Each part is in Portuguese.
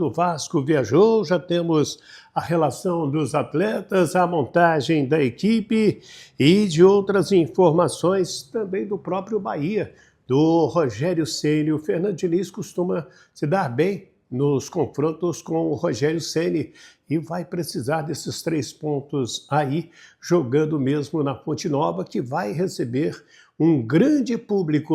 O Vasco viajou, já temos a relação dos atletas, a montagem da equipe e de outras informações também do próprio Bahia, do Rogério Ceni. O Fernando Diniz costuma se dar bem nos confrontos com o Rogério Ceni e vai precisar desses 3 pontos aí, jogando mesmo na Fonte Nova, que vai receber um grande público.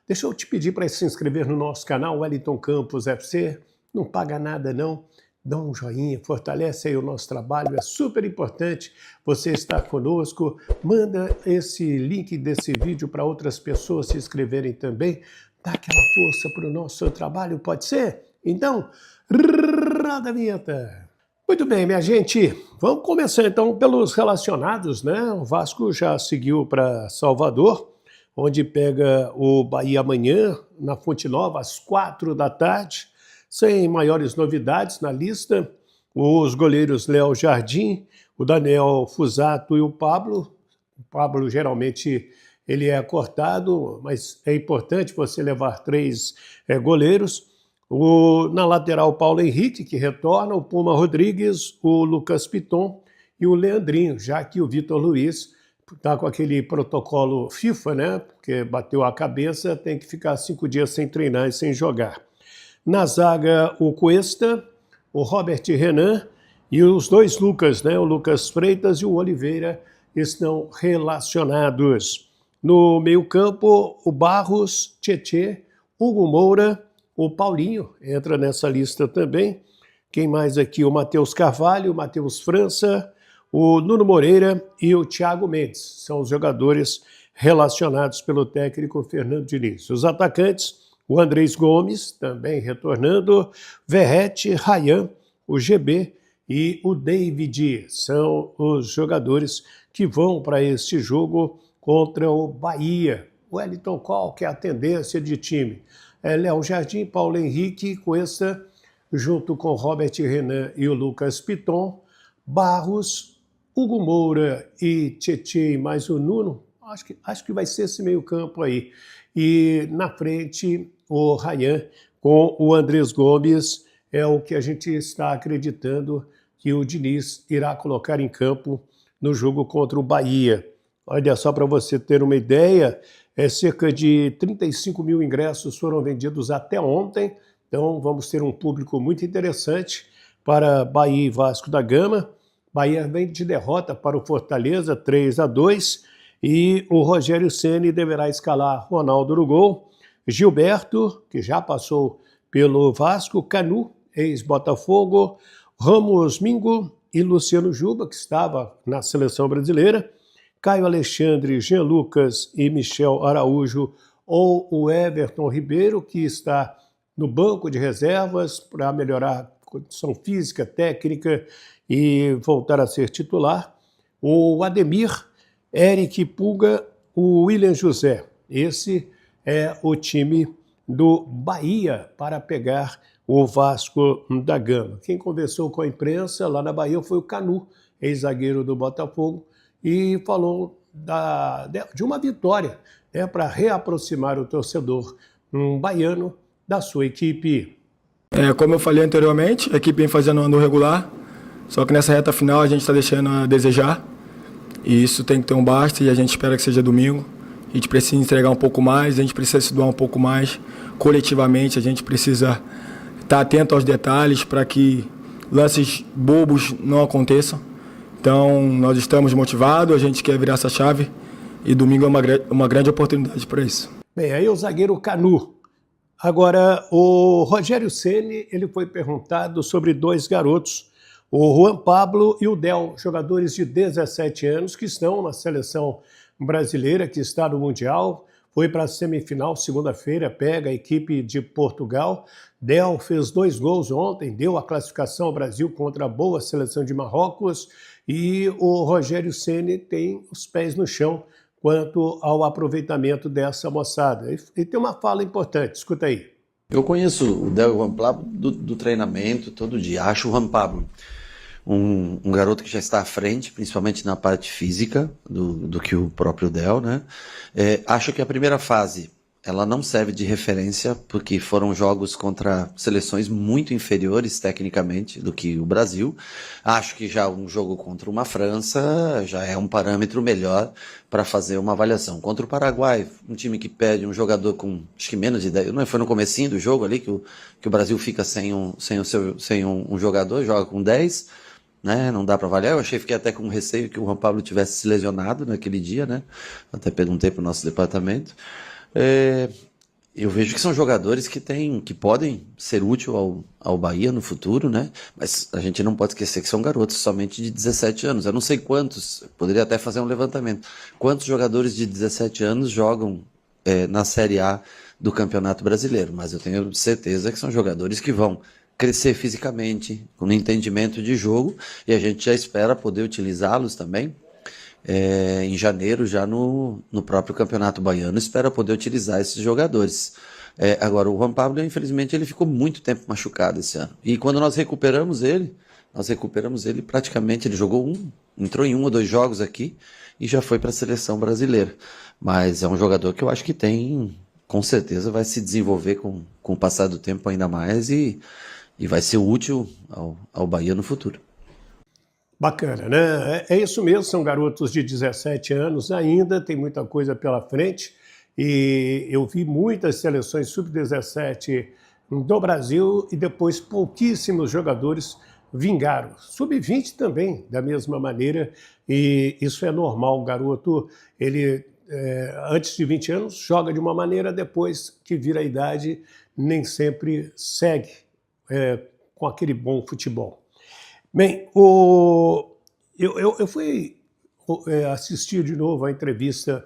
Deixa eu te pedir para se inscrever no nosso canal, Wellington Campos FC. Não paga nada não, dá um joinha, fortalece aí o nosso trabalho, é super importante você estar conosco. Manda esse link desse vídeo para outras pessoas se inscreverem também, dá aquela força para o nosso trabalho, pode ser? Então, roda a vinheta. Muito bem, minha gente, vamos começar então pelos relacionados, né? O Vasco já seguiu para Salvador, onde pega o Bahia amanhã, na Fonte Nova, às 4 da tarde. Sem maiores novidades na lista, os goleiros Léo Jardim, o Daniel Fusato e o Pablo. O Pablo geralmente ele é cortado, mas é importante você levar 3 goleiros. Na lateral, Paulo Henrique, que retorna, o Puma Rodrigues, o Lucas Piton e o Leandrinho, já que o Vitor Luiz está com aquele protocolo FIFA, né? Porque bateu a cabeça, tem que ficar 5 dias sem treinar e sem jogar. Na zaga, o Cuesta, o Robert Renan e os 2 Lucas, né? O Lucas Freitas e o Oliveira estão relacionados. No meio-campo, o Barros, Tietê, Hugo Moura, o Paulinho entra nessa lista também. Quem mais aqui? O Matheus Carvalho, o Matheus França, o Nuno Moreira e o Thiago Mendes. São os jogadores relacionados pelo técnico Fernando Diniz. Os atacantes, o Andrés Gomes, também retornando, Verrete, Rayan, o GB e o David. São os jogadores que vão para este jogo contra o Bahia. Wellington, qual que é a tendência de time? Léo Jardim, Paulo Henrique, Cuesta, junto com Robert Renan e o Lucas Piton, Barros, Hugo Moura e Tietê mais o Nuno. Acho que vai ser esse meio campo aí. E na frente, o Rayan com o Andrés Gomes é o que a gente está acreditando que o Diniz irá colocar em campo no jogo contra o Bahia. Olha só, para você ter uma ideia, cerca de 35 mil ingressos foram vendidos até ontem, então vamos ter um público muito interessante para Bahia e Vasco da Gama. Bahia vem de derrota para o Fortaleza, 3-2, e o Rogério Ceni deverá escalar Ronaldo no gol, Gilberto, que já passou pelo Vasco, Canu, ex-Botafogo, Ramos Mingo e Luciano Juba, que estava na seleção brasileira, Caio Alexandre, Jean Lucas e Michel Araújo, ou o Everton Ribeiro, que está no banco de reservas para melhorar a condição física, técnica e voltar a ser titular, o Ademir, Eric Pulga, o William José. Esse é o time do Bahia para pegar o Vasco da Gama. Quem conversou com a imprensa lá na Bahia foi o Canu, ex-zagueiro do Botafogo, e falou de uma vitória, para reaproximar o torcedor baiano da sua equipe. Como eu falei anteriormente, a equipe vem fazendo um ano regular, só que nessa reta final a gente está deixando a desejar, e isso tem que ter um basta, e a gente espera que seja domingo. A gente precisa entregar um pouco mais, a gente precisa se doar um pouco mais, coletivamente a gente precisa estar atento aos detalhes para que lances bobos não aconteçam. Então, nós estamos motivados, a gente quer virar essa chave e domingo é uma grande oportunidade para isso. Bem, aí o zagueiro Canu. Agora, o Rogério Ceni, ele foi perguntado sobre 2 garotos, o Juan Pablo e o Del, jogadores de 17 anos que estão na seleção brasileira, que está no Mundial. Foi para a semifinal, segunda-feira, pega a equipe de Portugal. Del fez 2 gols ontem, deu a classificação ao Brasil contra a boa seleção de Marrocos. E o Rogério Ceni tem os pés no chão quanto ao aproveitamento dessa moçada. E tem uma fala importante, escuta aí. Eu conheço o Del Juan Pablo do treinamento todo dia. Acho o Juan Pablo um garoto que já está à frente, principalmente na parte física do que o próprio Del, né? Acho que a primeira fase ela não serve de referência porque foram jogos contra seleções muito inferiores tecnicamente do que o Brasil. Acho que já um jogo contra uma França já é um parâmetro melhor para fazer uma avaliação. Contra o Paraguai, um time que perde um jogador com acho que menos de 10, não foi no comecinho do jogo ali que o Brasil fica sem um jogador, joga com 10, né? Não dá para avaliar. Fiquei até com receio que o Juan Pablo tivesse se lesionado naquele dia, né? Até perguntei para o nosso departamento. Eu vejo que são jogadores que podem ser úteis ao Bahia no futuro, né? Mas a gente não pode esquecer que são garotos somente de 17 anos. Eu não sei quantos, poderia até fazer um levantamento. Quantos jogadores de 17 anos jogam na Série A do Campeonato Brasileiro? Mas eu tenho certeza que são jogadores que vão crescer fisicamente, com entendimento de jogo, e a gente já espera poder utilizá-los também em janeiro, já no próprio Campeonato Baiano, espera poder utilizar esses jogadores. Agora, o Juan Pablo, infelizmente, ele ficou muito tempo machucado esse ano. E quando nós recuperamos ele praticamente, ele entrou em 1 ou 2 jogos aqui e já foi para a seleção brasileira. Mas é um jogador que eu acho que com certeza vai se desenvolver com o passar do tempo ainda mais e vai ser útil ao Bahia no futuro. Bacana, né? É isso mesmo, são garotos de 17 anos ainda, tem muita coisa pela frente. E eu vi muitas seleções sub-17 do Brasil e depois pouquíssimos jogadores vingaram. Sub-20 também, da mesma maneira, e isso é normal. O garoto, ele antes de 20 anos, joga de uma maneira, depois que vira a idade, nem sempre segue com aquele bom futebol. Bem, eu fui assistir de novo a entrevista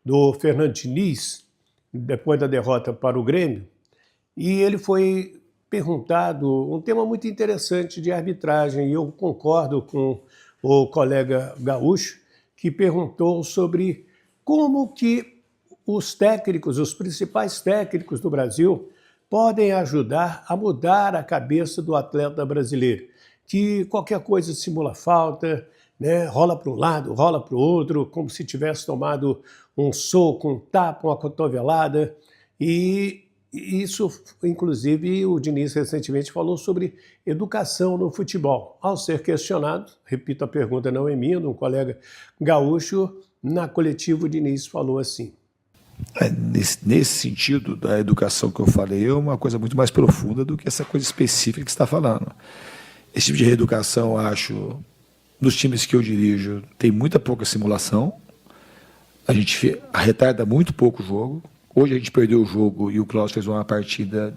do Fernando Diniz, depois da derrota para o Grêmio, e ele foi perguntado um tema muito interessante de arbitragem, e eu concordo com o colega Gaúcho, que perguntou sobre como que os técnicos, os principais técnicos do Brasil, podem ajudar a mudar a cabeça do atleta brasileiro, que qualquer coisa simula falta, né? Rola para um lado, rola para o outro, como se tivesse tomado um soco, um tapa, uma cotovelada. E isso, inclusive, o Diniz recentemente falou sobre educação no futebol. Ao ser questionado, repito, a pergunta não é minha, de um colega gaúcho, na coletiva o Diniz falou assim. Nesse sentido, da educação que eu falei, é uma coisa muito mais profunda do que essa coisa específica que você está falando. Esse tipo de reeducação, acho, nos times que eu dirijo, tem muita pouca simulação. A gente retarda muito pouco o jogo. Hoje a gente perdeu o jogo e o Klaus fez uma partida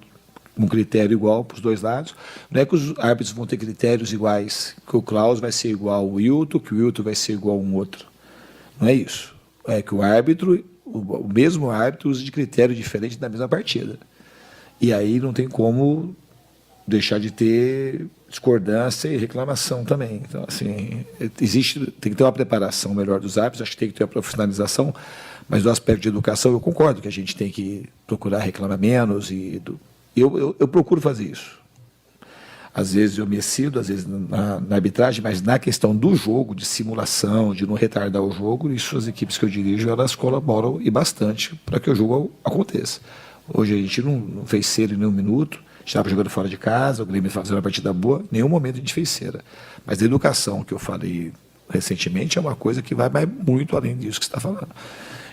com um critério igual para os dois lados. Não é que os árbitros vão ter critérios iguais, que o Klaus vai ser igual ao Wilton, que o Wilton vai ser igual a um outro. Não é isso. É que o árbitro, o mesmo árbitro, usa de critério diferente na mesma partida. E aí não tem como deixar de ter discordância e reclamação também. Então, assim, tem que ter uma preparação melhor dos árbitros, acho que tem que ter uma profissionalização, mas no aspecto de educação eu concordo que a gente tem que procurar reclamar menos e eu procuro fazer isso. Às vezes eu me excedo, às vezes na arbitragem, mas na questão do jogo, de simulação, de não retardar o jogo, isso as equipes que eu dirijo, elas colaboram e bastante para que o jogo aconteça. Hoje a gente não fez cera em nenhum minuto, estava jogando fora de casa, o Grêmio fazendo uma partida boa, em nenhum momento a gente fez cera. Mas a educação que eu falei recentemente é uma coisa que vai muito além disso que você está falando.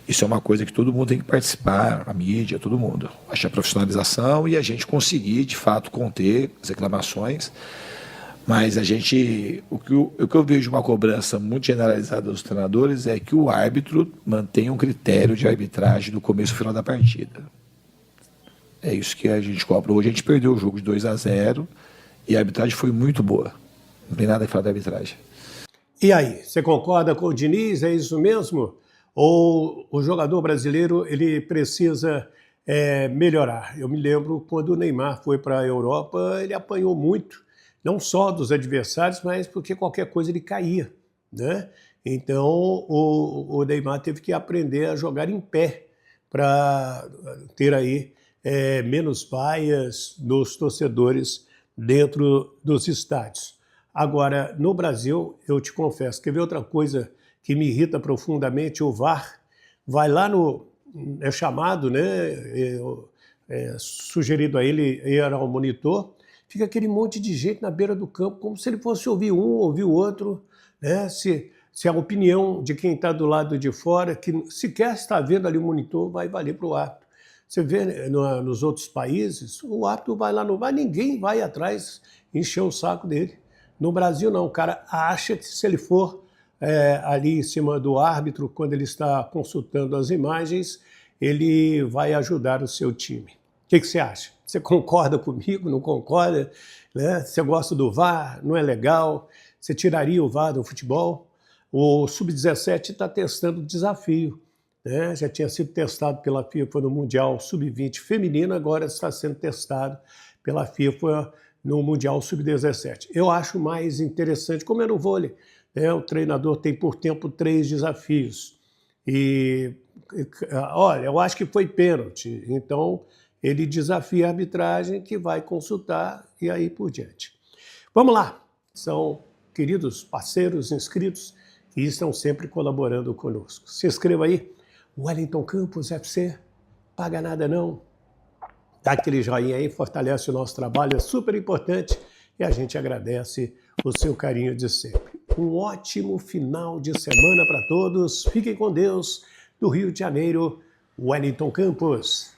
Isso é uma coisa que todo mundo tem que participar, a mídia, todo mundo. Acho que a profissionalização e a gente conseguir, de fato, conter as reclamações. Mas o que eu vejo de uma cobrança muito generalizada dos treinadores é que o árbitro mantenha um critério de arbitragem no começo e final da partida. É isso que a gente cobra. Hoje a gente perdeu o jogo de 2-0 e a arbitragem foi muito boa. Não tem nada a falar da arbitragem. E aí, você concorda com o Diniz? É isso mesmo? Ou o jogador brasileiro ele precisa melhorar? Eu me lembro quando o Neymar foi para a Europa, ele apanhou muito, não só dos adversários, mas porque qualquer coisa ele caía, né? Então o Neymar teve que aprender a jogar em pé para ter aí menos vaias dos torcedores dentro dos estádios. Agora, no Brasil, eu te confesso, quer ver outra coisa que me irrita profundamente? O VAR vai lá no é chamado, né, sugerido a ele ir ao monitor, fica aquele monte de gente na beira do campo, como se ele fosse ouvir um, ouvir o outro, né? Se a opinião de quem está do lado de fora, que sequer está vendo ali o monitor, vai valer para o árbitro. Você vê nos outros países, o árbitro vai lá, não vai, ninguém vai atrás encher o saco dele. No Brasil, não, o cara acha que se ele for ali em cima do árbitro, quando ele está consultando as imagens, ele vai ajudar o seu time. O que você acha? Você concorda comigo? Não concorda? Né? Você gosta do VAR? Não é legal? Você tiraria o VAR do futebol? O Sub-17 está testando o desafio. Né? Já tinha sido testado pela FIFA no Mundial Sub-20 feminino, agora está sendo testado pela FIFA no Mundial Sub-17. Eu acho mais interessante, como é no vôlei, né? O treinador tem por tempo 3 desafios. Olha, eu acho que foi pênalti, então ele desafia a arbitragem que vai consultar e aí por diante. Vamos lá, são queridos parceiros inscritos que estão sempre colaborando conosco. Se inscreva aí, Wellington Campos FC, paga nada não. Dá aquele joinha aí, fortalece o nosso trabalho, é super importante e a gente agradece o seu carinho de sempre. Um ótimo final de semana para todos, fiquem com Deus. Do Rio de Janeiro, Wellington Campos.